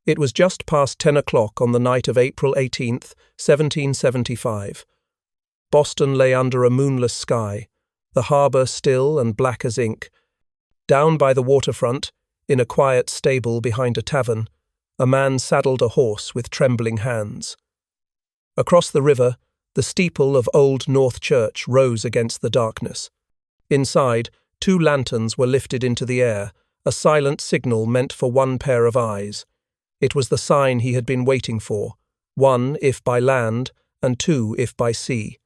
It was just past 10 o'clock on the night of April 18th, 1775. Boston lay under a moonless sky, the harbour still and black as ink. Down by the waterfront, in a quiet stable behind a tavern, a man saddled a horse with trembling hands. Across the river, the steeple of Old North Church rose against the darkness. Inside, 2 lanterns were lifted into the air, a silent signal meant for one pair of eyes. It was the sign he had been waiting for, 1 if by land and 2 if by sea.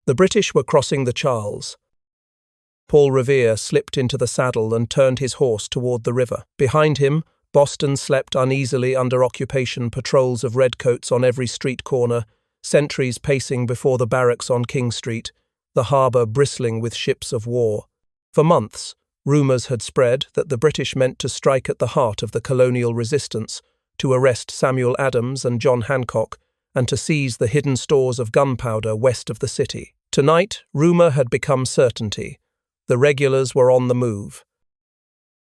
The British were crossing the Charles. Paul Revere slipped into the saddle and turned his horse toward the river. Behind him, Boston slept uneasily under occupation, patrols of redcoats on every street corner, sentries pacing before the barracks on King Street, the harbour bristling with ships of war. For months, rumours had spread that the British meant to strike at the heart of the colonial resistance, to arrest Samuel Adams and John Hancock, and to seize the hidden stores of gunpowder west of the city. Tonight, rumour had become certainty. The regulars were on the move.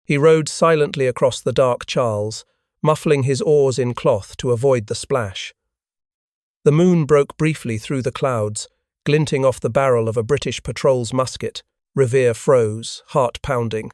He rowed silently across the dark Charles, muffling his oars in cloth to avoid the splash. The moon broke briefly through the clouds, glinting off the barrel of a British patrol's musket. Revere froze, heart pounding.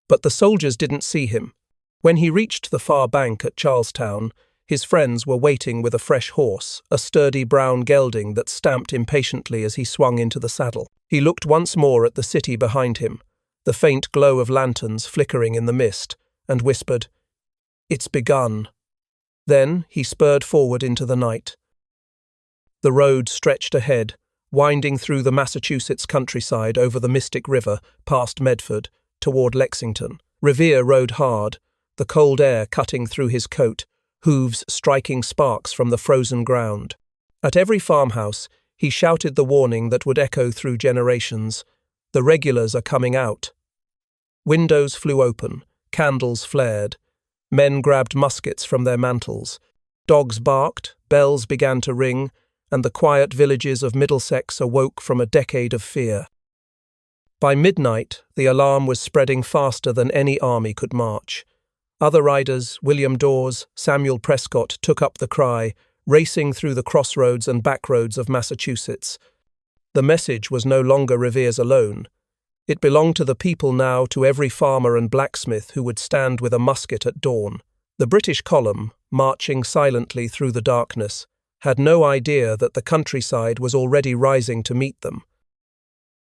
But the soldiers didn't see him. When he reached the far bank at Charlestown, his friends were waiting with a fresh horse, a sturdy brown gelding that stamped impatiently as he swung into the saddle. He looked once more at the city behind him, the faint glow of lanterns flickering in the mist, and whispered, "It's begun." Then he spurred forward into the night. The road stretched ahead, winding through the Massachusetts countryside over the Mystic River, past Medford, toward Lexington. Revere rode hard, the cold air cutting through his coat, hooves striking sparks from the frozen ground. At every farmhouse, he shouted the warning that would echo through generations: "The regulars are coming out." Windows flew open, candles flared. Men grabbed muskets from their mantles. Dogs barked, bells began to ring, and the quiet villages of Middlesex awoke from a decade of fear. By midnight, the alarm was spreading faster than any army could march. Other riders, William Dawes, Samuel Prescott, took up the cry, racing through the crossroads and backroads of Massachusetts. The message was no longer Revere's alone. It belonged to the people now, to every farmer and blacksmith who would stand with a musket at dawn. The British column, marching silently through the darkness, had no idea that the countryside was already rising to meet them.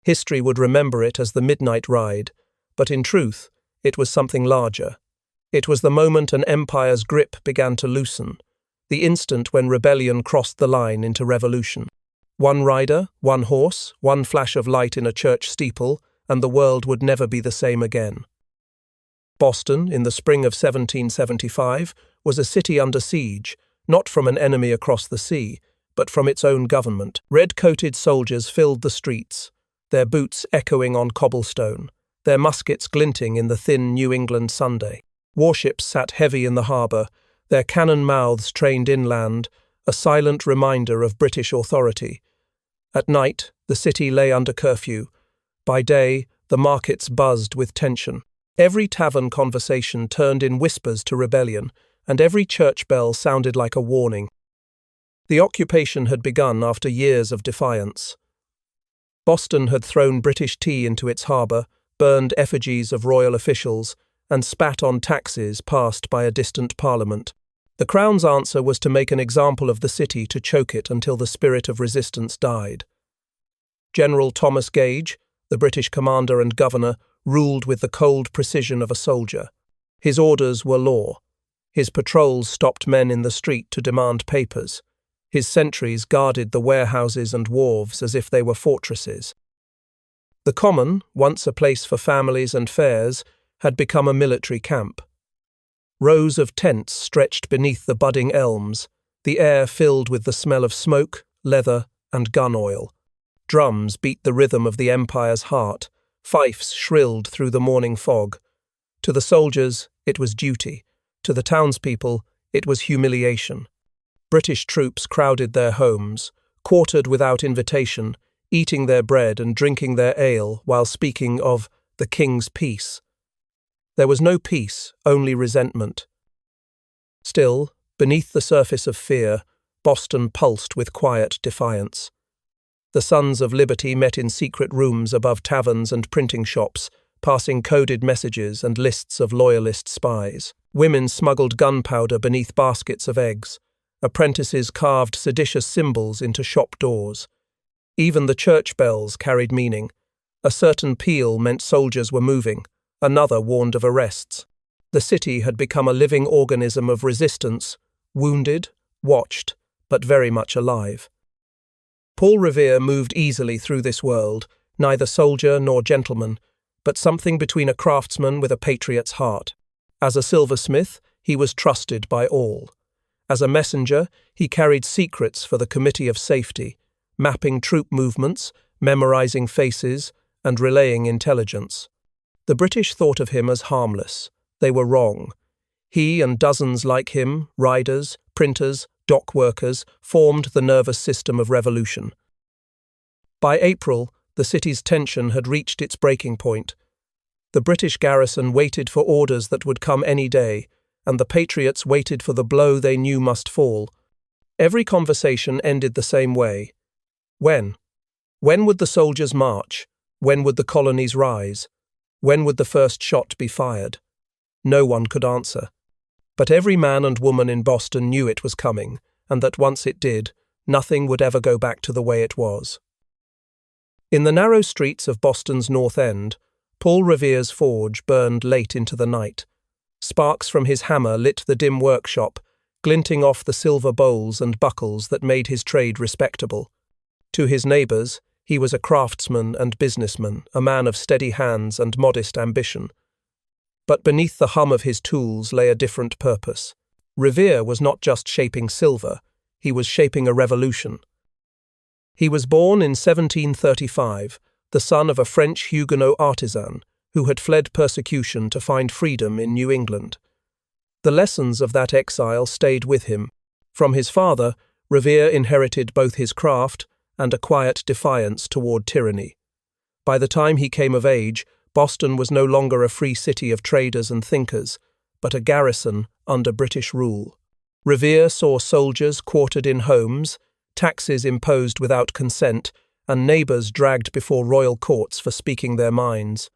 History would remember it as the midnight ride, but in truth, it was something larger. It was the moment an empire's grip began to loosen, the instant when rebellion crossed the line into revolution. One rider, one horse, one flash of light in a church steeple, and the world would never be the same again. Boston, in the spring of 1775, was a city under siege, not from an enemy across the sea, but from its own government. Red-coated soldiers filled the streets, their boots echoing on cobblestone, their muskets glinting in the thin New England Sunday. Warships sat heavy in the harbour, their cannon mouths trained inland, a silent reminder of British authority. At night, the city lay under curfew. By day, the markets buzzed with tension. Every tavern conversation turned in whispers to rebellion, and every church bell sounded like a warning. The occupation had begun after years of defiance. Boston had thrown British tea into its harbour, burned effigies of royal officials, and spat on taxes passed by a distant parliament. The Crown's answer was to make an example of the city, to choke it until the spirit of resistance died. General Thomas Gage, the British commander and governor, ruled with the cold precision of a soldier. His orders were law. His patrols stopped men in the street to demand papers. His sentries guarded the warehouses and wharves as if they were fortresses. The Common, once a place for families and fairs, had become a military camp. Rows of tents stretched beneath the budding elms, the air filled with the smell of smoke, leather, and gun oil. Drums beat the rhythm of the Empire's heart, fifes shrilled through the morning fog. To the soldiers, it was duty. To the townspeople, it was humiliation. British troops crowded their homes, quartered without invitation, eating their bread and drinking their ale while speaking of the King's peace. There was no peace, only resentment. Still, beneath the surface of fear, Boston pulsed with quiet defiance. The Sons of Liberty met in secret rooms above taverns and printing shops, passing coded messages and lists of loyalist spies. Women smuggled gunpowder beneath baskets of eggs. Apprentices carved seditious symbols into shop doors. Even the church bells carried meaning. A certain peal meant soldiers were moving, another warned of arrests. The city had become a living organism of resistance, wounded, watched, but very much alive. Paul Revere moved easily through this world, neither soldier nor gentleman, but something between a craftsman with a patriot's heart. As a silversmith, he was trusted by all. As a messenger, he carried secrets for the Committee of Safety, mapping troop movements, memorizing faces, and relaying intelligence. The British thought of him as harmless. They were wrong. He and dozens like him, riders, printers, dock workers, formed the nervous system of revolution. By April, the city's tension had reached its breaking point. The British garrison waited for orders that would come any day, and the patriots waited for the blow they knew must fall. Every conversation ended the same way. When? When would the soldiers march? When would the colonies rise? When would the first shot be fired? No one could answer. But every man and woman in Boston knew it was coming, and that once it did, nothing would ever go back to the way it was. In the narrow streets of Boston's North End, Paul Revere's forge burned late into the night. Sparks from his hammer lit the dim workshop, glinting off the silver bowls and buckles that made his trade respectable. To his neighbours, he was a craftsman and businessman, a man of steady hands and modest ambition. But beneath the hum of his tools lay a different purpose. Revere was not just shaping silver, he was shaping a revolution. He was born in 1735, the son of a French Huguenot artisan who had fled persecution to find freedom in New England. The lessons of that exile stayed with him. From his father, Revere inherited both his craft and a quiet defiance toward tyranny. By the time he came of age, Boston was no longer a free city of traders and thinkers, but a garrison under British rule. Revere saw soldiers quartered in homes, taxes imposed without consent, and neighbours dragged before royal courts for speaking their minds.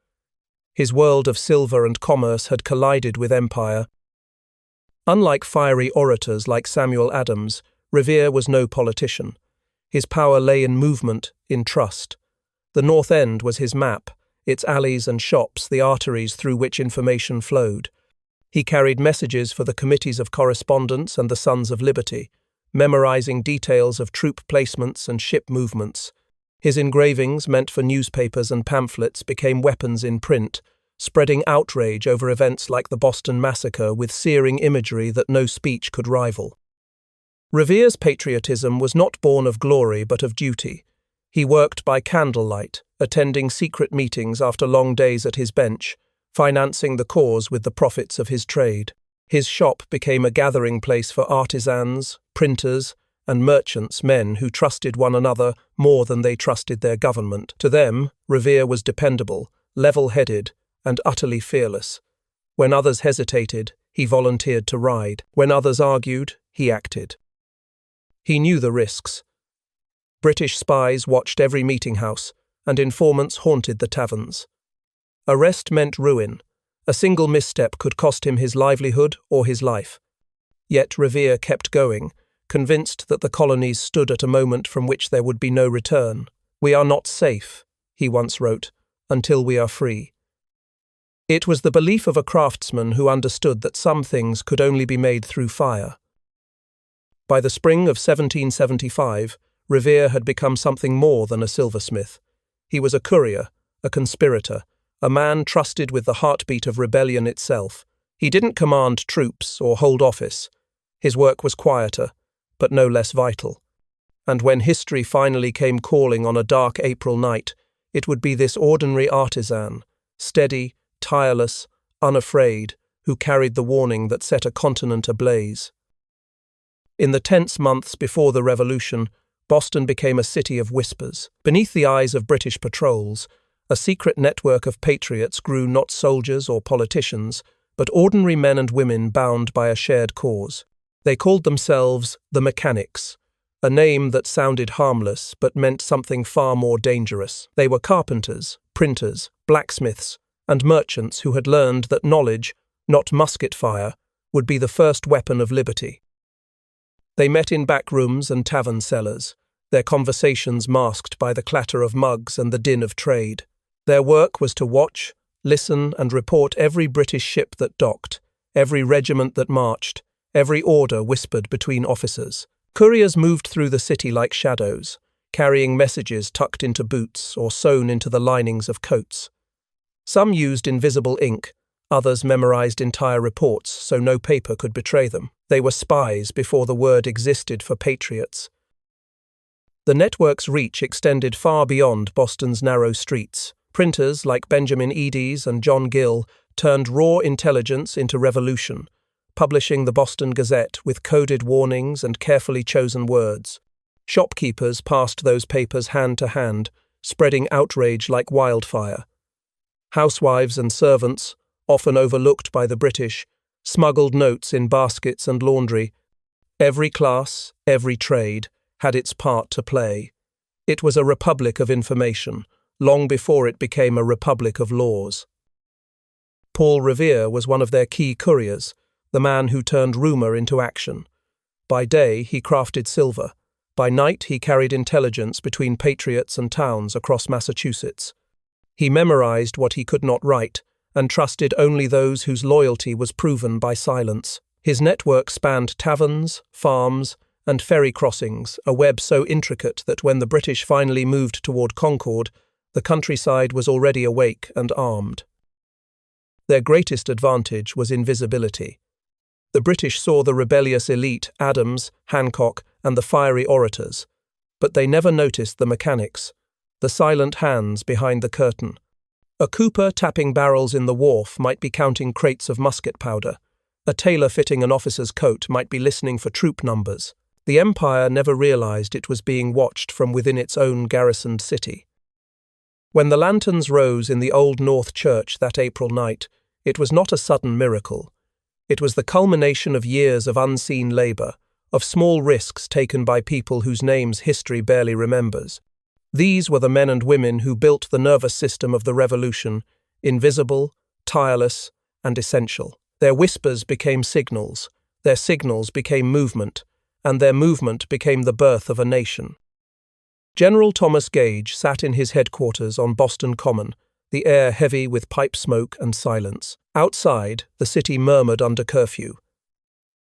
His world of silver and commerce had collided with empire. Unlike fiery orators like Samuel Adams, Revere was no politician. His power lay in movement, in trust. The North End was his map, its alleys and shops the arteries through which information flowed. He carried messages for the committees of correspondence and the Sons of Liberty, memorizing details of troop placements and ship movements. His engravings, meant for newspapers and pamphlets, became weapons in print, spreading outrage over events like the Boston Massacre with searing imagery that no speech could rival. Revere's patriotism was not born of glory but of duty. He worked by candlelight, attending secret meetings after long days at his bench, financing the cause with the profits of his trade. His shop became a gathering place for artisans, printers, and merchants, men who trusted one another more than they trusted their government. To them, Revere was dependable, level-headed, and utterly fearless. When others hesitated, he volunteered to ride. When others argued, he acted. He knew the risks. British spies watched every meeting house, and informants haunted the taverns. Arrest meant ruin. A single misstep could cost him his livelihood or his life. Yet Revere kept going, convinced that the colonies stood at a moment from which there would be no return. "We are not safe," he once wrote, "until we are free." It was the belief of a craftsman who understood that some things could only be made through fire. By the spring of 1775, Revere had become something more than a silversmith. He was a courier, a conspirator, a man trusted with the heartbeat of rebellion itself. He didn't command troops or hold office. His work was quieter, but no less vital. And when history finally came calling on a dark April night, it would be this ordinary artisan, steady, tireless, unafraid, who carried the warning that set a continent ablaze. In the tense months before the Revolution, Boston became a city of whispers. Beneath the eyes of British patrols, a secret network of patriots grew, not soldiers or politicians, but ordinary men and women bound by a shared cause. They called themselves the Mechanics, a name that sounded harmless but meant something far more dangerous. They were carpenters, printers, blacksmiths, and merchants who had learned that knowledge, not musket fire, would be the first weapon of liberty. They met in back rooms and tavern cellars, their conversations masked by the clatter of mugs and the din of trade. Their work was to watch, listen, and report every British ship that docked, every regiment that marched, every order whispered between officers. Couriers moved through the city like shadows, carrying messages tucked into boots or sewn into the linings of coats. Some used invisible ink, others memorized entire reports so no paper could betray them. They were spies before the word existed for patriots. The network's reach extended far beyond Boston's narrow streets. Printers like Benjamin Eades and John Gill turned raw intelligence into revolution, publishing the Boston Gazette with coded warnings and carefully chosen words. Shopkeepers passed those papers hand to hand, spreading outrage like wildfire. Housewives and servants, often overlooked by the British, smuggled notes in baskets and laundry. Every class, every trade, had its part to play. It was a republic of information, long before it became a republic of laws. Paul Revere was one of their key couriers, the man who turned rumour into action. By day, he crafted silver. By night, he carried intelligence between patriots and towns across Massachusetts. He memorized what he could not write, and trusted only those whose loyalty was proven by silence. His network spanned taverns, farms, and ferry crossings, a web so intricate that when the British finally moved toward Concord, the countryside was already awake and armed. Their greatest advantage was invisibility. The British saw the rebellious elite, Adams, Hancock, and the fiery orators, but they never noticed the mechanics, the silent hands behind the curtain. A cooper tapping barrels in the wharf might be counting crates of musket powder. A tailor fitting an officer's coat might be listening for troop numbers. The Empire never realized it was being watched from within its own garrisoned city. When the lanterns rose in the Old North Church that April night, it was not a sudden miracle. It was the culmination of years of unseen labour, of small risks taken by people whose names history barely remembers. These were the men and women who built the nervous system of the Revolution, invisible, tireless, and essential. Their whispers became signals, their signals became movement, and their movement became the birth of a nation. General Thomas Gage sat in his headquarters on Boston Common, the air heavy with pipe smoke and silence. Outside, the city murmured under curfew.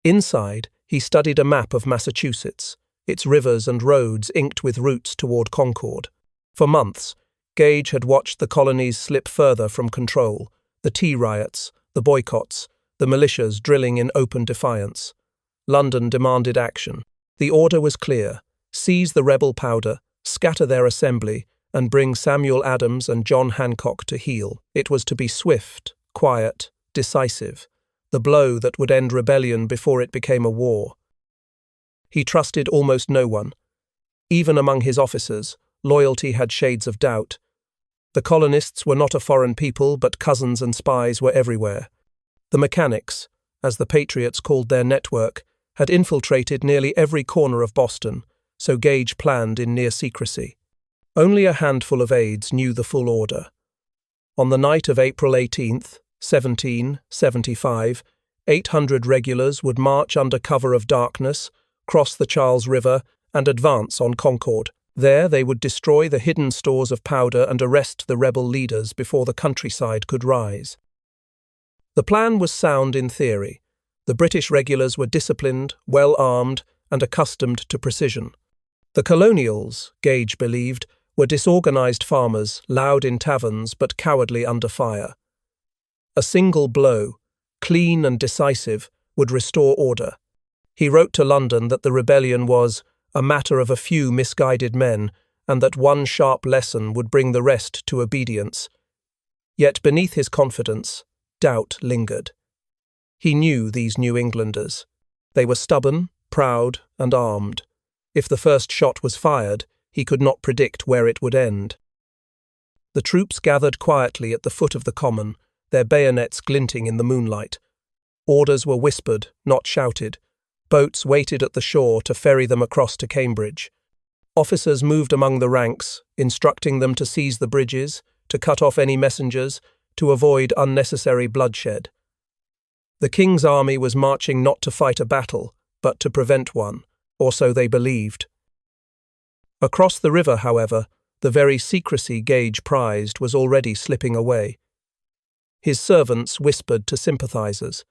Inside, he studied a map of Massachusetts, its rivers and roads inked with routes toward Concord. For months, Gage had watched the colonies slip further from control, the tea riots, the boycotts, the militias drilling in open defiance. London demanded action. The order was clear: seize the rebel powder, scatter their assembly, and bring Samuel Adams and John Hancock to heel. It was to be swift, quiet, decisive, the blow that would end rebellion before it became a war. He trusted almost no one. Even among his officers, loyalty had shades of doubt. The colonists were not a foreign people, but cousins and spies were everywhere. The Mechanics, as the Patriots called their network, had infiltrated nearly every corner of Boston, so Gage planned in near secrecy. Only a handful of aides knew the full order. On the night of April 18th, 1775, 800 regulars would march under cover of darkness, cross the Charles River, and advance on Concord. There they would destroy the hidden stores of powder and arrest the rebel leaders before the countryside could rise. The plan was sound in theory. The British regulars were disciplined, well-armed, and accustomed to precision. The colonials, Gage believed, were disorganized farmers, loud in taverns but cowardly under fire. A single blow, clean and decisive, would restore order. He wrote to London that the rebellion was a matter of a few misguided men, and that one sharp lesson would bring the rest to obedience. Yet beneath his confidence, doubt lingered. He knew these New Englanders. They were stubborn, proud, and armed. If the first shot was fired, he could not predict where it would end. The troops gathered quietly at the foot of the common, their bayonets glinting in the moonlight, Orders were whispered, not shouted. Boats waited at the shore to ferry them across to Cambridge. Officers moved among the ranks, instructing them to seize the bridges, to cut off any messengers, to avoid unnecessary bloodshed. The king's army was marching not to fight a battle, but to prevent one, or so they believed. Across the river, however, the very secrecy Gage prized was already slipping away. His servants whispered to sympathizers.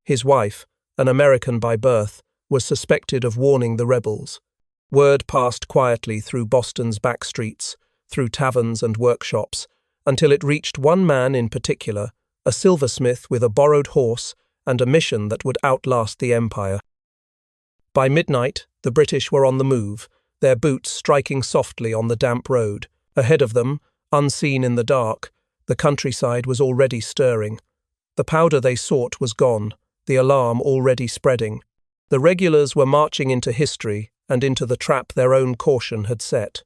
His wife, an American by birth, was suspected of warning the rebels. Word passed quietly through Boston's back streets, through taverns and workshops, until it reached one man in particular, a silversmith with a borrowed horse and a mission that would outlast the Empire. By midnight, the British were on the move, their boots striking softly on the damp road. Ahead of them, unseen in the dark, the countryside was already stirring. The powder they sought was gone, the alarm already spreading. The regulars were marching into history and into the trap their own caution had set.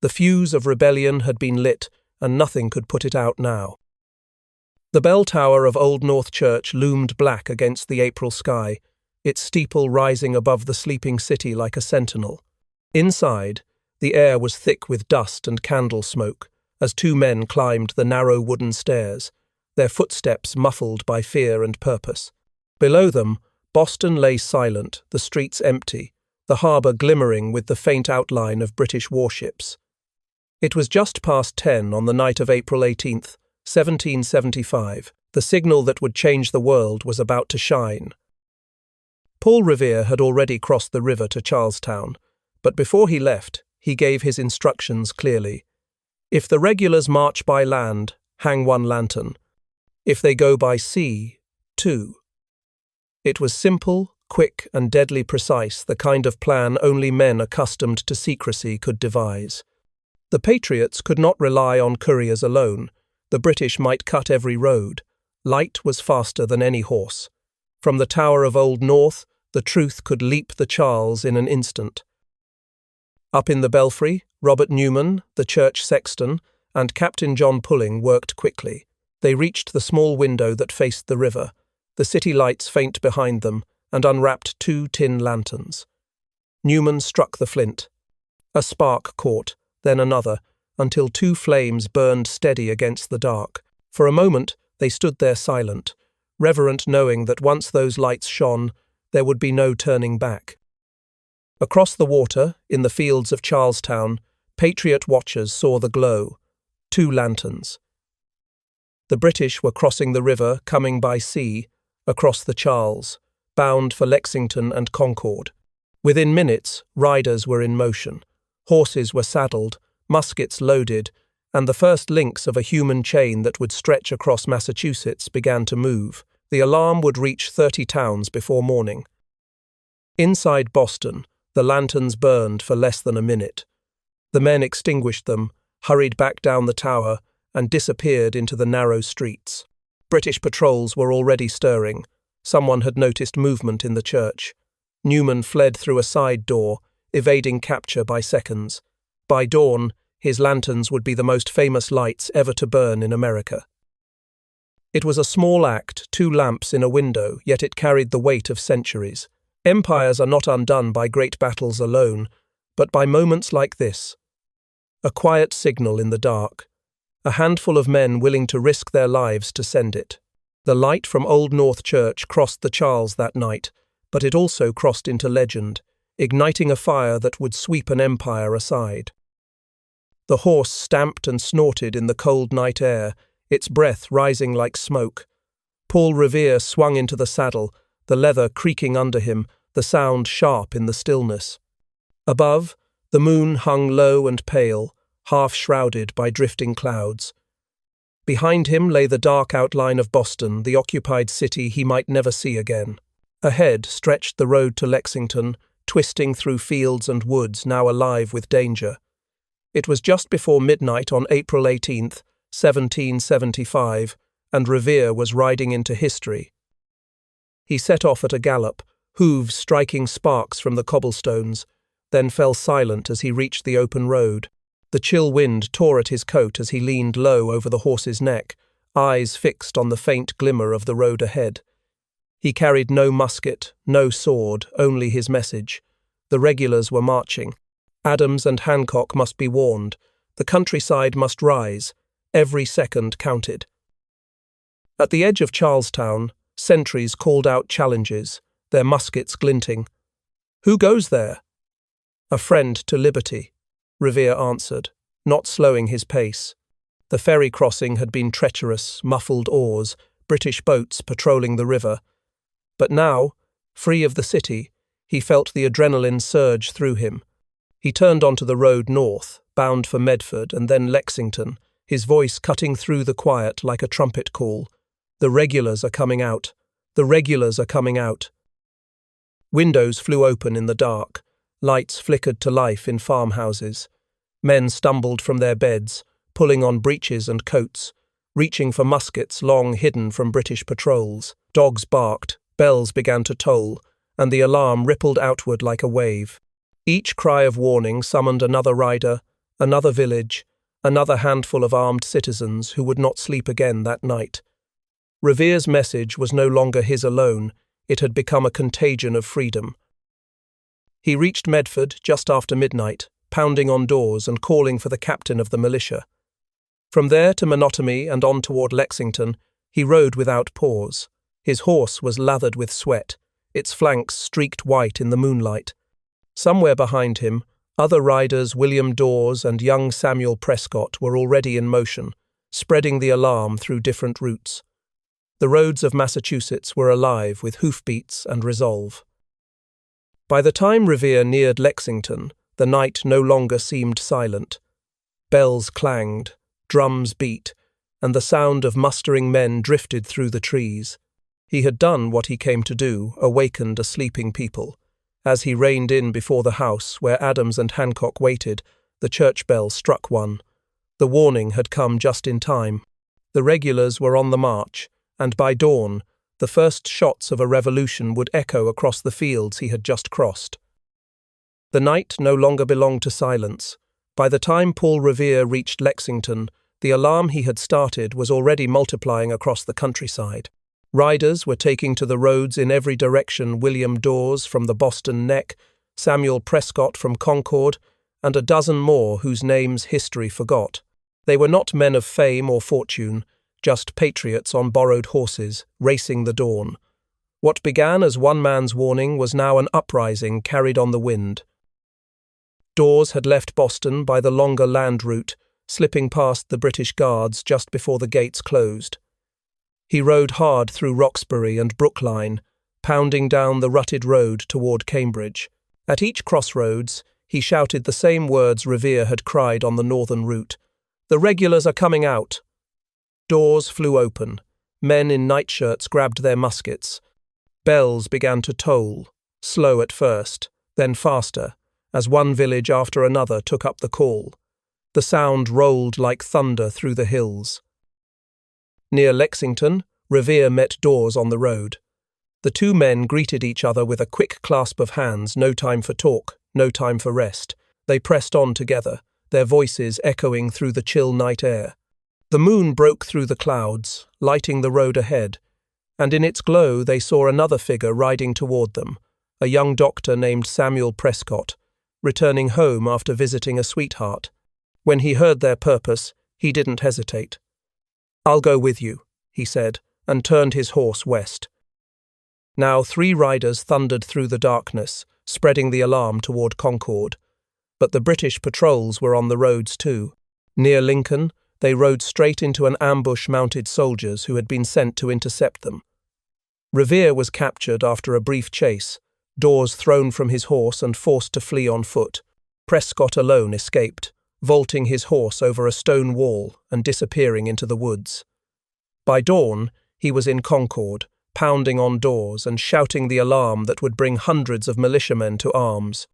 The fuse of rebellion had been lit, and nothing could put it out now. The bell tower of Old North Church loomed black against the April sky, its steeple rising above the sleeping city like a sentinel. Inside, the air was thick with dust and candle smoke, as two men climbed the narrow wooden stairs, their footsteps muffled by fear and purpose. Below them, Boston lay silent, the streets empty, the harbour glimmering with the faint outline of British warships. It was just past 10 on the night of April 18th, 1775. The signal that would change the world was about to shine. Paul Revere had already crossed the river to Charlestown, but before he left, he gave his instructions clearly. If the regulars march by land, hang one lantern. If they go by sea, two. It was simple, quick, and deadly precise, the kind of plan only men accustomed to secrecy could devise. The Patriots could not rely on couriers alone. The British might cut every road. Light was faster than any horse. From the Tower of Old North, the truth could leap the Charles in an instant. Up in the belfry, Robert Newman, the church sexton, and Captain John Pulling worked quickly. They reached the small window that faced the river, the city lights faint behind them, and unwrapped 2 tin lanterns. Newman struck the flint. A spark caught, then another, until 2 flames burned steady against the dark. For a moment, they stood there silent, reverent, knowing that once those lights shone, there would be no turning back. Across the water, in the fields of Charlestown, Patriot watchers saw the glow. 2 lanterns. The British were crossing the river, coming by sea, across the Charles, bound for Lexington and Concord. Within minutes, riders were in motion. Horses were saddled, muskets loaded, and the first links of a human chain that would stretch across Massachusetts began to move. The alarm would reach 30 towns before morning. Inside Boston, the lanterns burned for less than a minute. The men extinguished them, hurried back down the tower, and disappeared into the narrow streets. British patrols were already stirring. Someone had noticed movement in the church. Newman fled through a side door, evading capture by seconds. By dawn, his lanterns would be the most famous lights ever to burn in America. It was a small act, 2 lamps in a window, yet it carried the weight of centuries. Empires are not undone by great battles alone, but by moments like this. A quiet signal in the dark. A handful of men willing to risk their lives to send it. The light from Old North Church crossed the Charles that night, but it also crossed into legend, igniting a fire that would sweep an empire aside. The horse stamped and snorted in the cold night air, its breath rising like smoke. Paul Revere swung into the saddle, the leather creaking under him, the sound sharp in the stillness. Above, the moon hung low and pale, half shrouded by drifting clouds. Behind him lay the dark outline of Boston, the occupied city he might never see again. Ahead stretched the road to Lexington, twisting through fields and woods now alive with danger. It was just before midnight on April 18th, 1775, and Revere was riding into history. He set off at a gallop, hooves striking sparks from the cobblestones, then fell silent as he reached the open road. The chill wind tore at his coat as he leaned low over the horse's neck, eyes fixed on the faint glimmer of the road ahead. He carried no musket, no sword, only his message. The regulars were marching. Adams and Hancock must be warned. The countryside must rise. Every second counted. At the edge of Charlestown, sentries called out challenges, their muskets glinting. "Who goes there?" "A friend to liberty," Revere answered, not slowing his pace. The ferry crossing had been treacherous, muffled oars, British boats patrolling the river. But now, free of the city, he felt the adrenaline surge through him. He turned onto the road north, bound for Medford and then Lexington, his voice cutting through the quiet like a trumpet call. "The regulars are coming out. The regulars are coming out." Windows flew open in the dark. Lights flickered to life in farmhouses. Men stumbled from their beds, pulling on breeches and coats, reaching for muskets long hidden from British patrols. Dogs barked, bells began to toll, and the alarm rippled outward like a wave. Each cry of warning summoned another rider, another village, another handful of armed citizens who would not sleep again that night. Revere's message was no longer his alone, it had become a contagion of freedom. He reached Medford just after midnight, pounding on doors and calling for the captain of the militia. From there to Monotony and on toward Lexington, he rode without pause. His horse was lathered with sweat, its flanks streaked white in the moonlight. Somewhere behind him, other riders William Dawes and young Samuel Prescott were already in motion, spreading the alarm through different routes. The roads of Massachusetts were alive with hoofbeats and resolve. By the time Revere neared Lexington, the night no longer seemed silent. Bells clanged, drums beat, and the sound of mustering men drifted through the trees. He had done what he came to do, awakened a sleeping people. As he reined in before the house where Adams and Hancock waited, the church bell struck one. The warning had come just in time. The regulars were on the march, and by dawn, the first shots of a revolution would echo across the fields he had just crossed. The night no longer belonged to silence. By the time Paul Revere reached Lexington, the alarm he had started was already multiplying across the countryside. Riders were taking to the roads in every direction William Dawes from the Boston Neck, Samuel Prescott from Concord, and a dozen more whose names history forgot. They were not men of fame or fortune, just patriots on borrowed horses, racing the dawn. What began as one man's warning was now an uprising carried on the wind. Dawes had left Boston by the longer land route, slipping past the British guards just before the gates closed. He rode hard through Roxbury and Brookline, pounding down the rutted road toward Cambridge. At each crossroads, he shouted the same words Revere had cried on the northern route. "The regulars are coming out!" Doors flew open. Men in nightshirts grabbed their muskets. Bells began to toll, slow at first, then faster, as one village after another took up the call. The sound rolled like thunder through the hills. Near Lexington, Revere met Dawes on the road. The two men greeted each other with a quick clasp of hands, no time for talk, no time for rest. They pressed on together, their voices echoing through the chill night air. The moon broke through the clouds, lighting the road ahead, and in its glow they saw another figure riding toward them, a young doctor named Samuel Prescott, returning home after visiting a sweetheart. When he heard their purpose, he didn't hesitate. "I'll go with you," he said, and turned his horse west. Now 3 riders thundered through the darkness, spreading the alarm toward Concord. But the British patrols were on the roads too. Near Lincoln, they rode straight into an ambush mounted soldiers who had been sent to intercept them. Revere was captured after a brief chase, Dawes thrown from his horse and forced to flee on foot. Prescott alone escaped, vaulting his horse over a stone wall and disappearing into the woods. By dawn, he was in Concord, pounding on doors and shouting the alarm that would bring hundreds of militiamen to arms.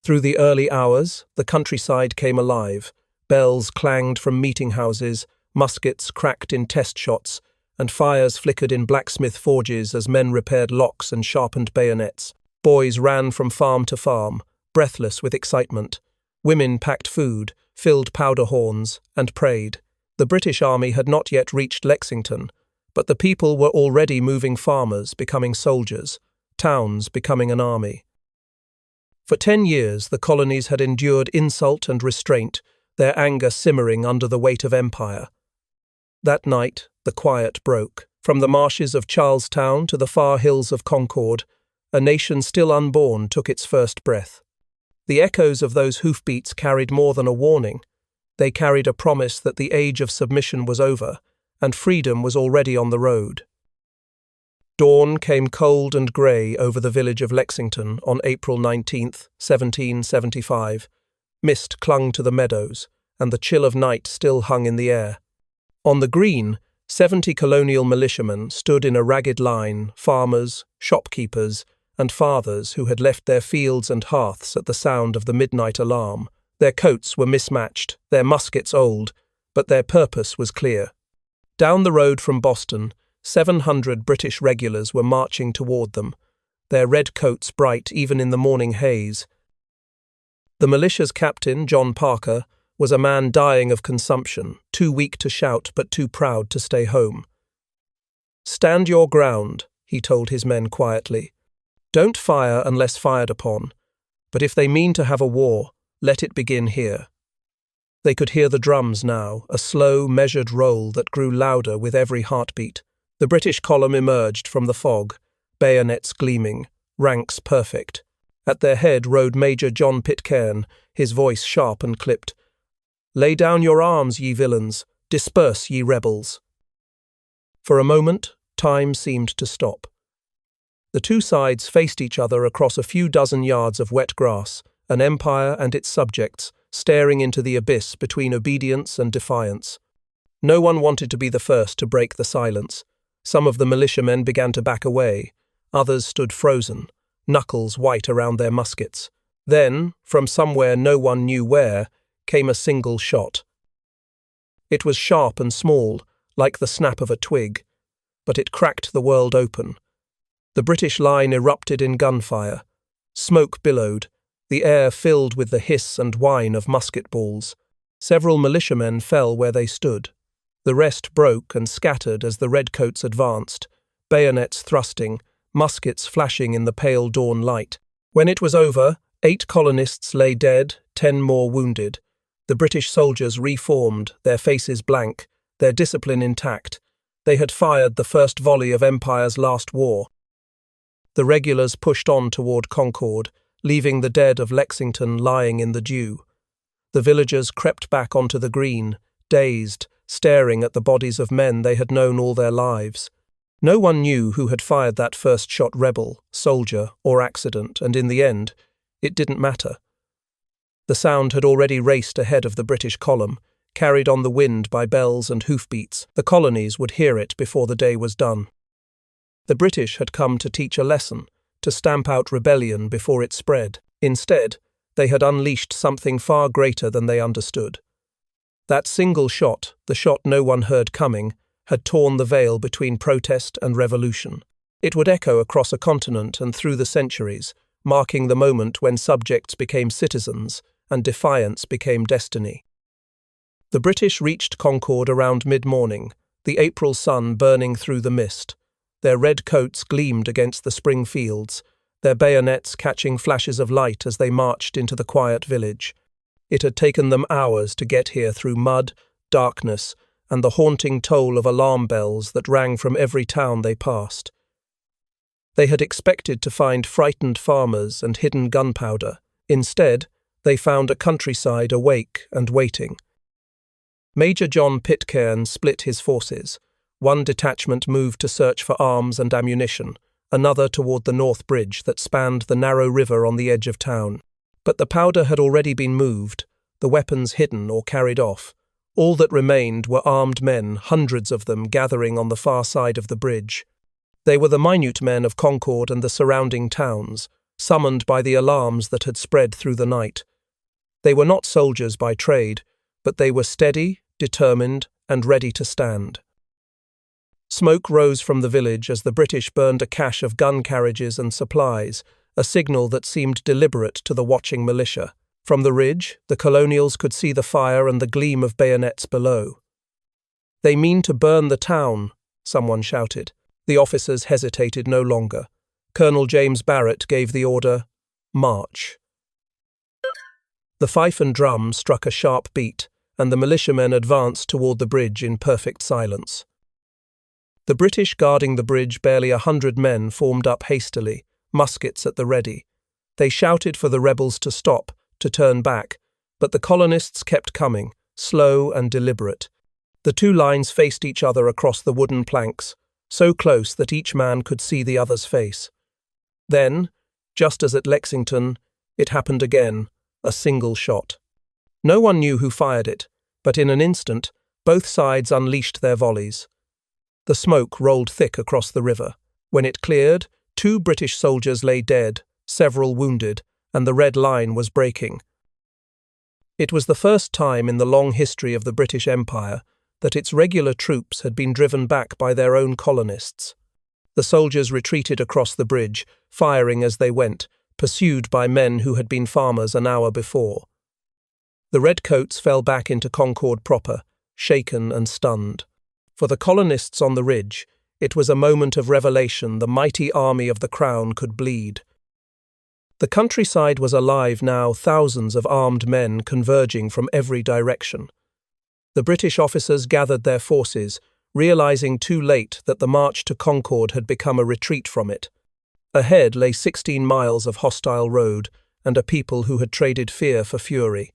Through the early hours, the countryside came alive. Bells clanged from meeting houses, muskets cracked in test shots, and fires flickered in blacksmith forges as men repaired locks and sharpened bayonets. Boys ran from farm to farm, breathless with excitement. Women packed food, filled powder horns, and prayed. The British army had not yet reached Lexington, But the people were already moving, farmers becoming soldiers, towns becoming an army. For 10 years, the colonies had endured insult and restraint, their anger simmering under the weight of empire. That night, the quiet broke. From the marshes of Charlestown to the far hills of Concord, a nation still unborn took its first breath. The echoes of those hoofbeats carried more than a warning. They carried a promise that the age of submission was over, and freedom was already on the road. Dawn came cold and grey over the village of Lexington on April 19th, 1775. Mist clung to the meadows, and the chill of night still hung in the air. On the green, 70 colonial militiamen stood in a ragged line, farmers, shopkeepers, and fathers who had left their fields and hearths at the sound of the midnight alarm. Their coats were mismatched, their muskets old, but their purpose was clear. Down the road from Boston, 700 British regulars were marching toward them, their red coats bright even in the morning haze. The militia's captain, John Parker, was a man dying of consumption, too weak to shout but too proud to stay home. "Stand your ground," he told his men quietly. "Don't fire unless fired upon, but if they mean to have a war, let it begin here." They could hear the drums now, a slow, measured roll that grew louder with every heartbeat. The British column emerged from the fog, bayonets gleaming, ranks perfect. At their head rode Major John Pitcairn, his voice sharp and clipped. "Lay down your arms, ye villains! Disperse, ye rebels!" For a moment, time seemed to stop. The two sides faced each other across a few dozen yards of wet grass, an empire and its subjects, staring into the abyss between obedience and defiance. No one wanted to be the first to break the silence. Some of the militiamen began to back away. Others stood frozen, knuckles white around their muskets. Then, from somewhere no one knew where, came a single shot. It was sharp and small, like the snap of a twig, but it cracked the world open. The British line erupted in gunfire. Smoke billowed, the air filled with the hiss and whine of musket balls. Several militiamen fell where they stood. The rest broke and scattered as the redcoats advanced, bayonets thrusting, muskets flashing in the pale dawn light. When it was over, 8 colonists lay dead, 10 more wounded. The British soldiers reformed, their faces blank, their discipline intact. They had fired the first volley of Empire's last war. The regulars pushed on toward Concord, leaving the dead of Lexington lying in the dew. The villagers crept back onto the green, dazed, staring at the bodies of men they had known all their lives. No one knew who had fired that first shot, rebel, soldier, or accident, and in the end, it didn't matter. The sound had already raced ahead of the British column, carried on the wind by bells and hoofbeats. The colonies would hear it before the day was done. The British had come to teach a lesson, to stamp out rebellion before it spread. Instead, they had unleashed something far greater than they understood. That single shot, the shot no one heard coming, had torn the veil between protest and revolution. It would echo across a continent and through the centuries, marking the moment when subjects became citizens and defiance became destiny. The British reached Concord around mid-morning, the April sun burning through the mist. Their red coats gleamed against the spring fields, their bayonets catching flashes of light as they marched into the quiet village. It had taken them hours to get here through mud, darkness, and the haunting toll of alarm bells that rang from every town they passed. They had expected to find frightened farmers and hidden gunpowder. Instead, they found a countryside awake and waiting. Major John Pitcairn split his forces. One detachment moved to search for arms and ammunition, another toward the North Bridge that spanned the narrow river on the edge of town. But the powder had already been moved, the weapons hidden or carried off. All that remained were armed men, hundreds of them gathering on the far side of the bridge. They were the minute men of Concord and the surrounding towns, summoned by the alarms that had spread through the night. They were not soldiers by trade, but they were steady, determined, and ready to stand. Smoke rose from the village as the British burned a cache of gun carriages and supplies, a signal that seemed deliberate to the watching militia. From the ridge, the colonials could see the fire and the gleam of bayonets below. "They mean to burn the town," someone shouted. The officers hesitated no longer. Colonel James Barrett gave the order, "March." The fife and drum struck a sharp beat, and the militiamen advanced toward the bridge in perfect silence. The British guarding the bridge, barely 100 men, formed up hastily, muskets at the ready. They shouted for the rebels to stop, to turn back, but the colonists kept coming, slow and deliberate. The two lines faced each other across the wooden planks, so close that each man could see the other's face. Then, just as at Lexington, it happened again, a single shot. No one knew who fired it, but in an instant, both sides unleashed their volleys. The smoke rolled thick across the river. When it cleared, 2 British soldiers lay dead, several wounded, and the red line was breaking. It was the first time in the long history of the British Empire that its regular troops had been driven back by their own colonists. The soldiers retreated across the bridge, firing as they went, pursued by men who had been farmers an hour before. The redcoats fell back into Concord proper, shaken and stunned. For the colonists on the ridge, it was a moment of revelation. The mighty army of the Crown could bleed. The countryside was alive now, thousands of armed men converging from every direction. The British officers gathered their forces, realizing too late that the march to Concord had become a retreat from it. Ahead lay 16 miles of hostile road and a people who had traded fear for fury.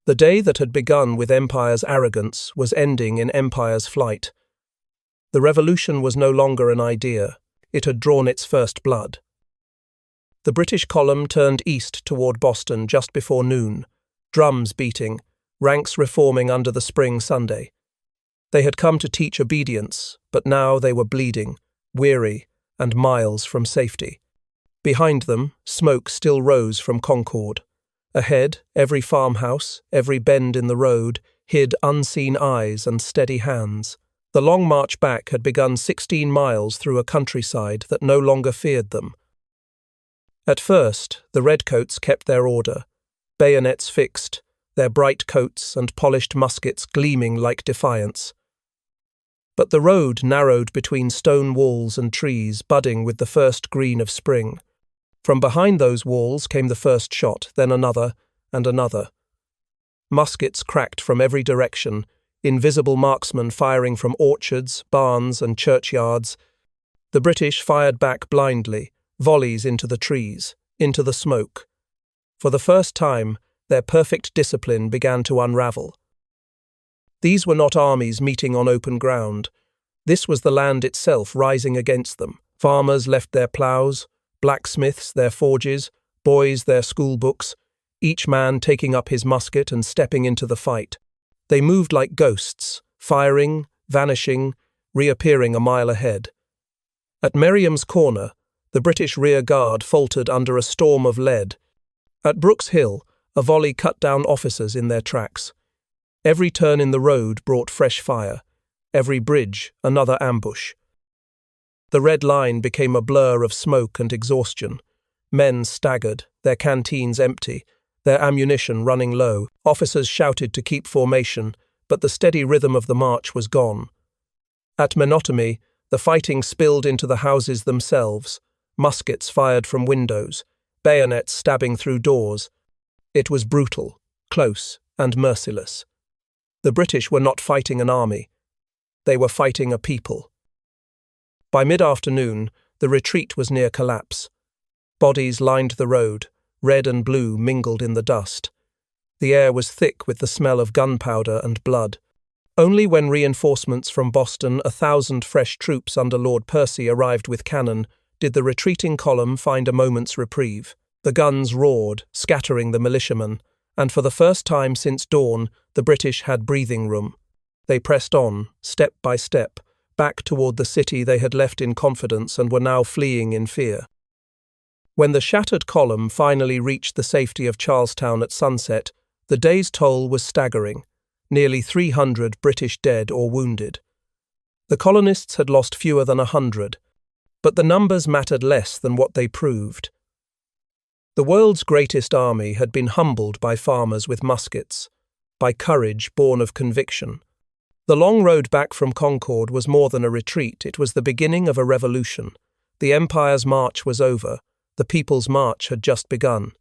The day that had begun with Empire's arrogance was ending in Empire's flight. The revolution was no longer an idea. It had drawn its first blood. The British column turned east toward Boston just before noon, drums beating, ranks reforming under the spring Sunday. They had come to teach obedience, but now they were bleeding, weary, and miles from safety. Behind them, smoke still rose from Concord. Ahead, every farmhouse, every bend in the road, hid unseen eyes and steady hands. The long march back had begun 16 miles through a countryside that no longer feared them. At first, the redcoats kept their order, bayonets fixed, their bright coats and polished muskets gleaming like defiance. But the road narrowed between stone walls and trees budding with the first green of spring. From behind those walls came the first shot, then another, and another. Muskets cracked from every direction, invisible marksmen firing from orchards, barns, and churchyards. The British fired back blindly, volleys into the trees, into the smoke. For the first time, their perfect discipline began to unravel. These were not armies meeting on open ground. This was the land itself rising against them. Farmers left their ploughs, blacksmiths their forges, boys their school books, each man taking up his musket and stepping into the fight. They moved like ghosts, firing, vanishing, reappearing a mile ahead. At Merriam's Corner, the British rear guard faltered under a storm of lead. At Brooks Hill, a volley cut down officers in their tracks. Every turn in the road brought fresh fire. Every bridge, another ambush. The red line became a blur of smoke and exhaustion. Men staggered, their canteens empty, their ammunition running low. Officers shouted to keep formation, but the steady rhythm of the march was gone. At Menotomy, the fighting spilled into the houses themselves. Muskets fired from windows, bayonets stabbing through doors. It was brutal, close, and merciless. The British were not fighting an army. They were fighting a people. By mid-afternoon, the retreat was near collapse. Bodies lined the road, red and blue mingled in the dust. The air was thick with the smell of gunpowder and blood. Only when reinforcements from Boston, 1,000 fresh troops under Lord Percy, arrived with cannon, did the retreating column find a moment's reprieve. The guns roared, scattering the militiamen, and for the first time since dawn, the British had breathing room. They pressed on, step by step, back toward the city they had left in confidence and were now fleeing in fear. When the shattered column finally reached the safety of Charlestown at sunset, the day's toll was staggering, nearly 300 British dead or wounded. The colonists had lost fewer than 100, but the numbers mattered less than what they proved. The world's greatest army had been humbled by farmers with muskets, by courage born of conviction. The long road back from Concord was more than a retreat, it was the beginning of a revolution. The Empire's march was over, the people's march had just begun.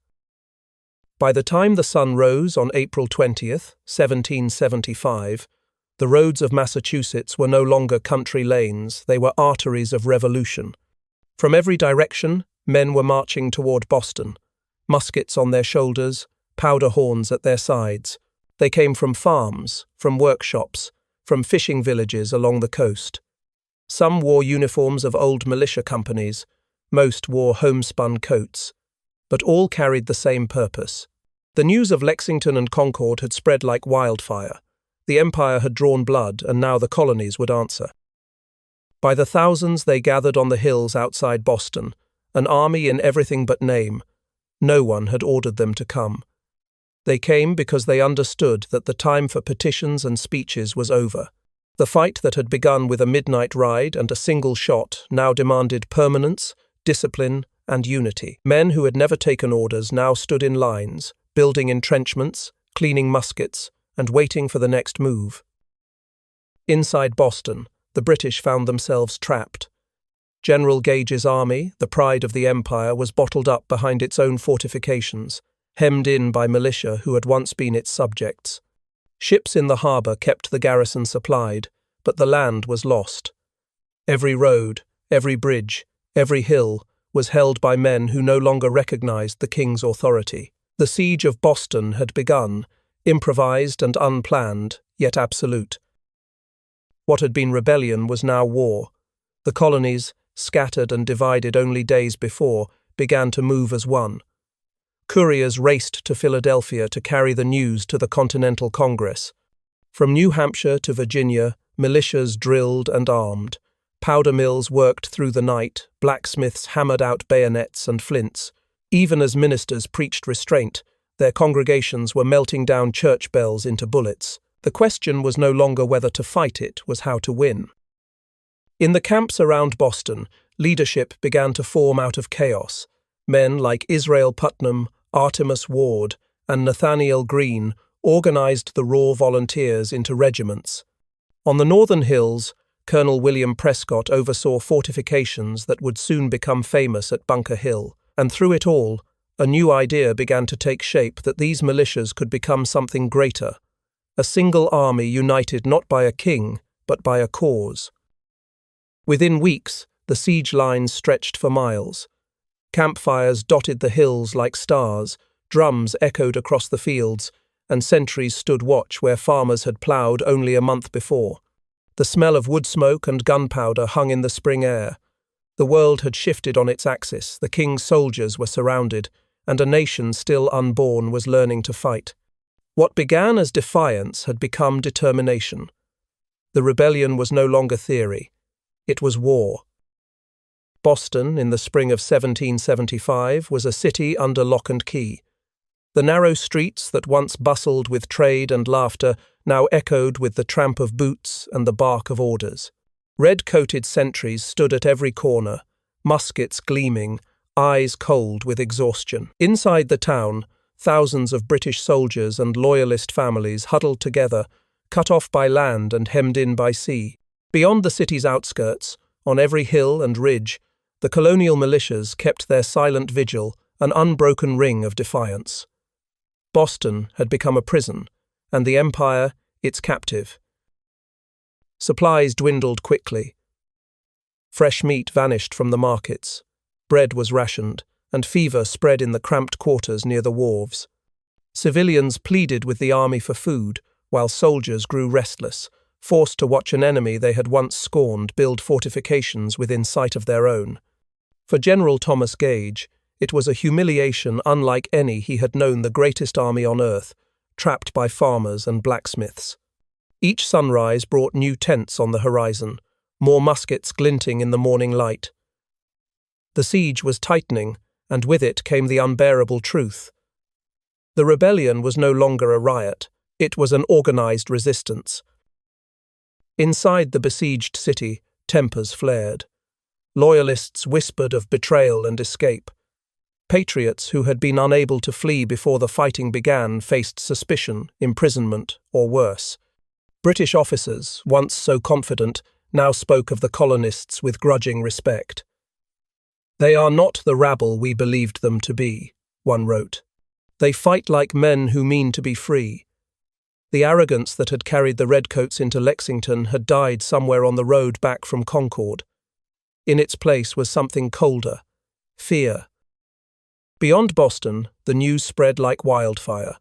By the time the sun rose on April 20th, 1775, the roads of Massachusetts were no longer country lanes, they were arteries of revolution. From every direction, men were marching toward Boston, muskets on their shoulders, powder horns at their sides. They came from farms, from workshops, from fishing villages along the coast. Some wore uniforms of old militia companies, most wore homespun coats, but all carried the same purpose. The news of Lexington and Concord had spread like wildfire. The Empire had drawn blood, and now the colonies would answer. By the thousands they gathered on the hills outside Boston, an army in everything but name. No one had ordered them to come. They came because they understood that the time for petitions and speeches was over. The fight that had begun with a midnight ride and a single shot now demanded permanence, discipline, and unity. Men who had never taken orders now stood in lines, building entrenchments, cleaning muskets, and waiting for the next move. Inside Boston, the British found themselves trapped. General Gage's army, the pride of the Empire, was bottled up behind its own fortifications, hemmed in by militia who had once been its subjects. Ships in the harbour kept the garrison supplied, but the land was lost. Every road, every bridge, every hill was held by men who no longer recognized the king's authority. The siege of Boston had begun, improvised and unplanned, yet absolute. What had been rebellion was now war. The colonies, scattered and divided only days before, began to move as one. Couriers raced to Philadelphia to carry the news to the Continental Congress. From New Hampshire to Virginia, militias drilled and armed. Powder mills worked through the night, blacksmiths hammered out bayonets and flints. Even as ministers preached restraint, their congregations were melting down church bells into bullets. The question was no longer whether to fight, it was how to win. In the camps around Boston, leadership began to form out of chaos. Men like Israel Putnam, Artemus Ward, and Nathaniel Greene organized the raw volunteers into regiments. On the northern hills, Colonel William Prescott oversaw fortifications that would soon become famous at Bunker Hill. And through it all, a new idea began to take shape that these militias could become something greater, a single army united not by a king, but by a cause. Within weeks, the siege lines stretched for miles. Campfires dotted the hills like stars, drums echoed across the fields, and sentries stood watch where farmers had ploughed only a month before. The smell of wood smoke and gunpowder hung in the spring air. The world had shifted on its axis, the king's soldiers were surrounded, and a nation still unborn was learning to fight. What began as defiance had become determination. The rebellion was no longer theory. It was war. Boston, in the spring of 1775, was a city under lock and key. The narrow streets that once bustled with trade and laughter now echoed with the tramp of boots and the bark of orders. Red-coated sentries stood at every corner, muskets gleaming, eyes cold with exhaustion. Inside the town, thousands of British soldiers and loyalist families huddled together, cut off by land and hemmed in by sea. Beyond the city's outskirts, on every hill and ridge, the colonial militias kept their silent vigil, an unbroken ring of defiance. Boston had become a prison, and the Empire its captive. Supplies dwindled quickly. Fresh meat vanished from the markets, bread was rationed, and fever spread in the cramped quarters near the wharves. Civilians pleaded with the army for food, while soldiers grew restless, forced to watch an enemy they had once scorned build fortifications within sight of their own. For General Thomas Gage, it was a humiliation unlike any he had known, the greatest army on earth, trapped by farmers and blacksmiths. Each sunrise brought new tents on the horizon, more muskets glinting in the morning light. The siege was tightening, and with it came the unbearable truth. The rebellion was no longer a riot, it was an organized resistance. Inside the besieged city, tempers flared. Loyalists whispered of betrayal and escape. Patriots who had been unable to flee before the fighting began faced suspicion, imprisonment, or worse. British officers, once so confident, now spoke of the colonists with grudging respect. "They are not the rabble we believed them to be," one wrote. "They fight like men who mean to be free." The arrogance that had carried the redcoats into Lexington had died somewhere on the road back from Concord. In its place was something colder: fear. Beyond Boston, the news spread like wildfire.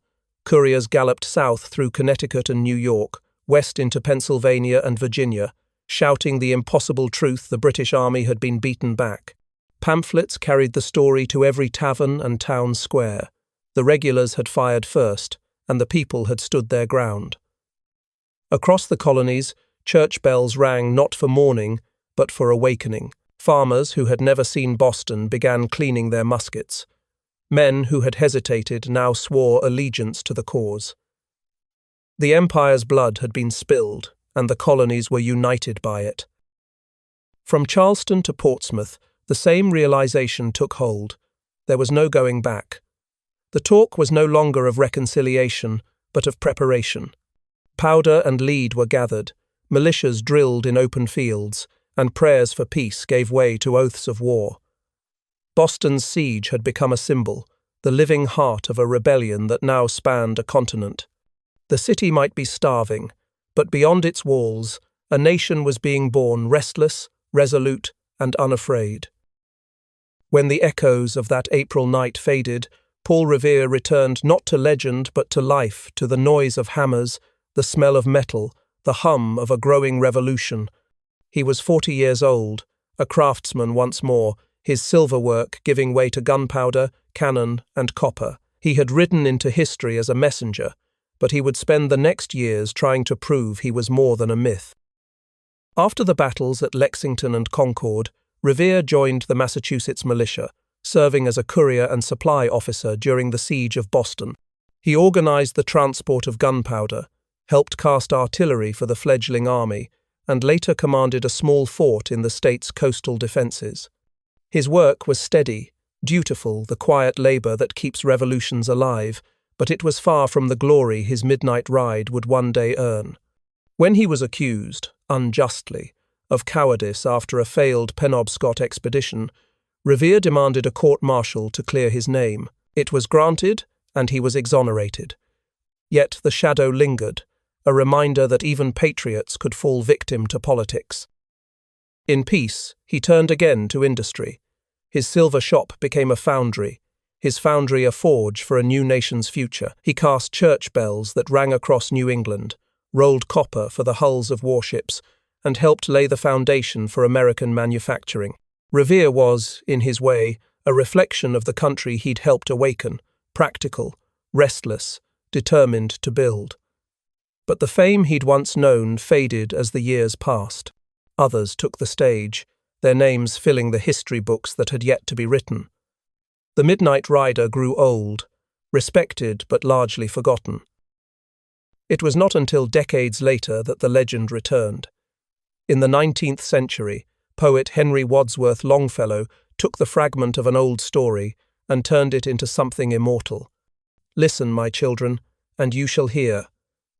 Couriers galloped south through Connecticut and New York, west into Pennsylvania and Virginia, shouting the impossible truth: the British army had been beaten back. Pamphlets carried the story to every tavern and town square. The regulars had fired first, and the people had stood their ground. Across the colonies, church bells rang not for mourning, but for awakening. Farmers who had never seen Boston began cleaning their muskets. Men who had hesitated now swore allegiance to the cause. The Empire's blood had been spilled, and the colonies were united by it. From Charleston to Portsmouth, the same realization took hold. There was no going back. The talk was no longer of reconciliation, but of preparation. Powder and lead were gathered, militias drilled in open fields, and prayers for peace gave way to oaths of war. Boston's siege had become a symbol, the living heart of a rebellion that now spanned a continent. The city might be starving, but beyond its walls, a nation was being born, restless, resolute, and unafraid. When the echoes of that April night faded, Paul Revere returned not to legend but to life, to the noise of hammers, the smell of metal, the hum of a growing revolution. He was 40 years old, a craftsman once more, his silverwork giving way to gunpowder, cannon, and copper. He had ridden into history as a messenger, but he would spend the next years trying to prove he was more than a myth. After the battles at Lexington and Concord, Revere joined the Massachusetts militia, serving as a courier and supply officer during the siege of Boston. He organized the transport of gunpowder, helped cast artillery for the fledgling army, and later commanded a small fort in the state's coastal defenses. His work was steady, dutiful, the quiet labor that keeps revolutions alive, but it was far from the glory his midnight ride would one day earn. When he was accused, unjustly, of cowardice after a failed Penobscot expedition, Revere demanded a court-martial to clear his name. It was granted, and he was exonerated. Yet the shadow lingered, a reminder that even patriots could fall victim to politics. In peace, he turned again to industry. His silver shop became a foundry, his foundry a forge for a new nation's future. He cast church bells that rang across New England, rolled copper for the hulls of warships, and helped lay the foundation for American manufacturing. Revere was, in his way, a reflection of the country he'd helped awaken, practical, restless, determined to build. But the fame he'd once known faded as the years passed. Others took the stage, their names filling the history books that had yet to be written. The midnight rider grew old, respected but largely forgotten. It was not until decades later that the legend returned. In the 19th century, poet Henry Wadsworth Longfellow took the fragment of an old story and turned it into something immortal. "Listen, my children, and you shall hear,"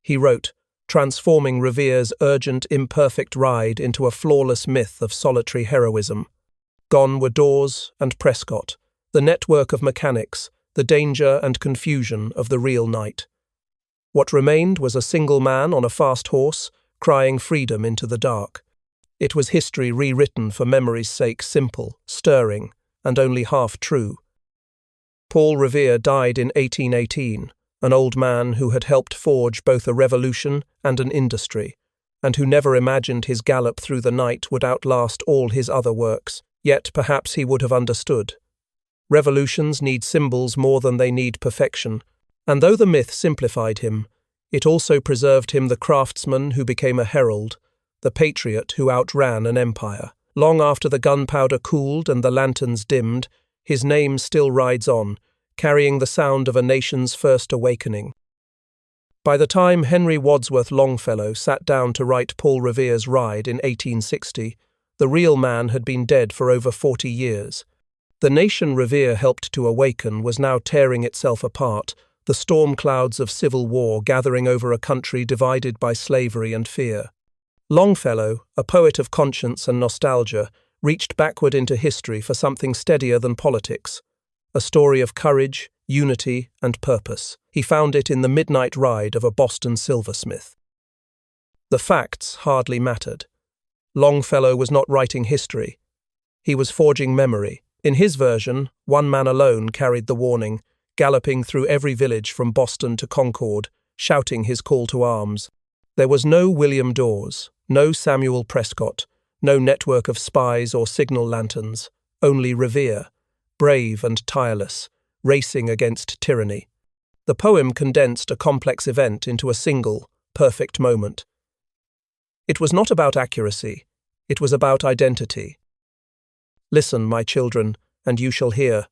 he wrote, transforming Revere's urgent, imperfect ride into a flawless myth of solitary heroism. Gone were Dawes and Prescott, the network of mechanics, the danger and confusion of the real night. What remained was a single man on a fast horse, crying freedom into the dark. It was history rewritten for memory's sake, simple, stirring, and only half true. Paul Revere died in 1818, an old man who had helped forge both a revolution and an industry, and who never imagined his gallop through the night would outlast all his other works. Yet perhaps he would have understood. Revolutions need symbols more than they need perfection, and though the myth simplified him, it also preserved him the craftsman who became a herald, the patriot who outran an empire. Long after the gunpowder cooled and the lanterns dimmed, his name still rides on, carrying the sound of a nation's first awakening. By the time Henry Wadsworth Longfellow sat down to write Paul Revere's Ride in 1860, the real man had been dead for over 40 years. The nation Revere helped to awaken was now tearing itself apart, the storm clouds of civil war gathering over a country divided by slavery and fear. Longfellow, a poet of conscience and nostalgia, reached backward into history for something steadier than politics, a story of courage, unity, and purpose. He found it in the midnight ride of a Boston silversmith. The facts hardly mattered. Longfellow was not writing history. He was forging memory. In his version, one man alone carried the warning, galloping through every village from Boston to Concord, shouting his call to arms. There was no William Dawes, no Samuel Prescott, no network of spies or signal lanterns, only Revere, brave and tireless, racing against tyranny. The poem condensed a complex event into a single, perfect moment. It was not about accuracy, it was about identity. "Listen, my children, and you shall hear,"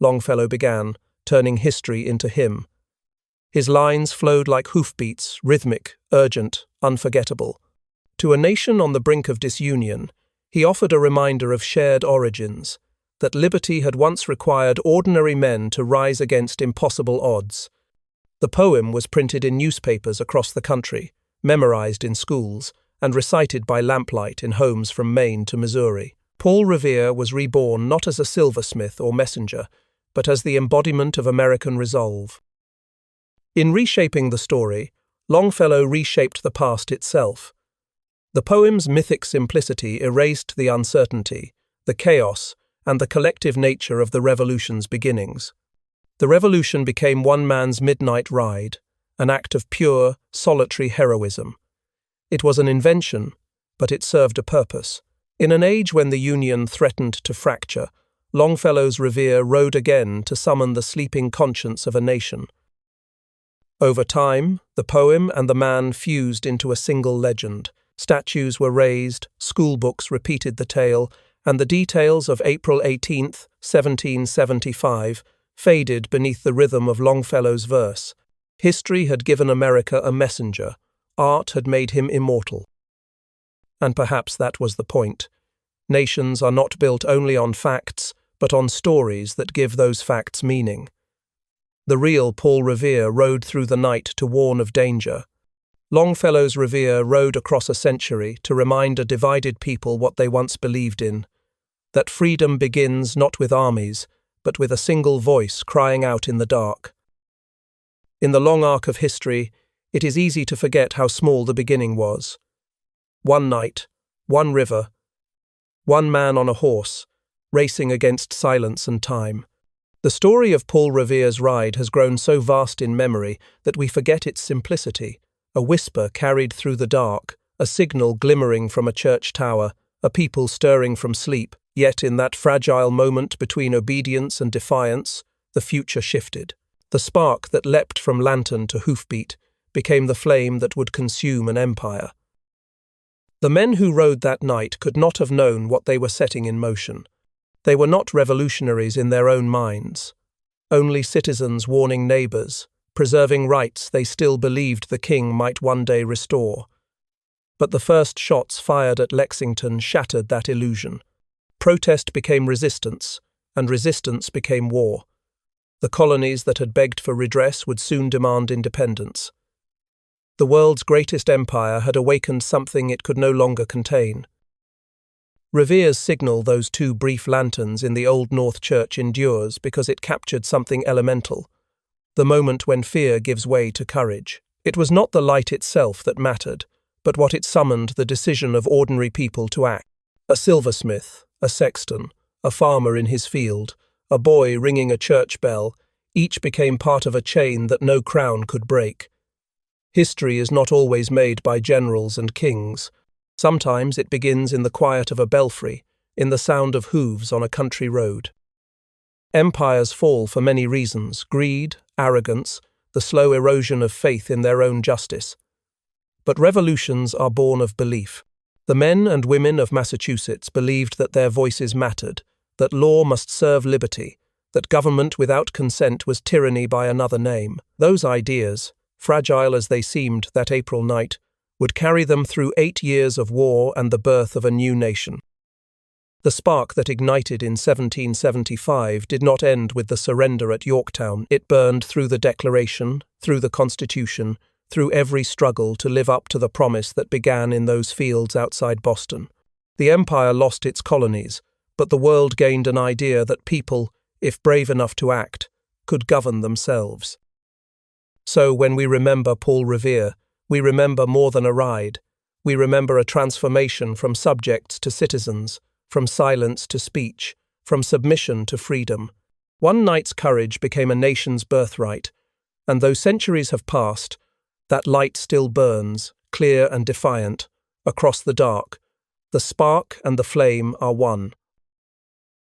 Longfellow began, turning history into hymn. His lines flowed like hoofbeats, rhythmic, urgent, unforgettable. To a nation on the brink of disunion, he offered a reminder of shared origins, that liberty had once required ordinary men to rise against impossible odds. The poem was printed in newspapers across the country, memorized in schools, and recited by lamplight in homes from Maine to Missouri. Paul Revere was reborn not as a silversmith or messenger, but as the embodiment of American resolve. In reshaping the story, Longfellow reshaped the past itself. The poem's mythic simplicity erased the uncertainty, the chaos, and the collective nature of the Revolution's beginnings. The Revolution became one man's midnight ride, an act of pure, solitary heroism. It was an invention, but it served a purpose. In an age when the Union threatened to fracture, Longfellow's Revere rode again to summon the sleeping conscience of a nation. Over time, the poem and the man fused into a single legend. Statues were raised, schoolbooks repeated the tale, and the details of April 18th, 1775, faded beneath the rhythm of Longfellow's verse. History had given America a messenger. Art had made him immortal. And perhaps that was the point. Nations are not built only on facts, but on stories that give those facts meaning. The real Paul Revere rode through the night to warn of danger. Longfellow's Revere rode across a century to remind a divided people what they once believed in, that freedom begins not with armies, but with a single voice crying out in the dark. In the long arc of history, it is easy to forget how small the beginning was. One night, one river, one man on a horse, racing against silence and time. The story of Paul Revere's ride has grown so vast in memory that we forget its simplicity, a whisper carried through the dark, a signal glimmering from a church tower, a people stirring from sleep. Yet in that fragile moment between obedience and defiance, the future shifted. The spark that leapt from lantern to hoofbeat became the flame that would consume an empire. The men who rode that night could not have known what they were setting in motion. They were not revolutionaries in their own minds, only citizens warning neighbours, preserving rights they still believed the king might one day restore. But the first shots fired at Lexington shattered that illusion. Protest became resistance, and resistance became war. The colonies that had begged for redress would soon demand independence. The world's greatest empire had awakened something it could no longer contain. Revere's signal, those two brief lanterns in the Old North Church, endures because it captured something elemental, the moment when fear gives way to courage. It was not the light itself that mattered, but what it summoned, the decision of ordinary people to act. A silversmith, a sexton, a farmer in his field, a boy ringing a church bell, each became part of a chain that no crown could break. History is not always made by generals and kings. Sometimes it begins in the quiet of a belfry, in the sound of hooves on a country road. Empires fall for many reasons: greed, arrogance, the slow erosion of faith in their own justice. But revolutions are born of belief. The men and women of Massachusetts believed that their voices mattered, that law must serve liberty, that government without consent was tyranny by another name. Those ideas, fragile as they seemed that April night, would carry them through 8 years of war and the birth of a new nation. The spark that ignited in 1775 did not end with the surrender at Yorktown. It burned through the Declaration, through the Constitution, through every struggle to live up to the promise that began in those fields outside Boston. The empire lost its colonies, but the world gained an idea that people, if brave enough to act, could govern themselves. So when we remember Paul Revere, we remember more than a ride. We remember a transformation from subjects to citizens, from silence to speech, from submission to freedom. One knight's courage became a nation's birthright, and though centuries have passed, that light still burns, clear and defiant, across the dark. The spark and the flame are one.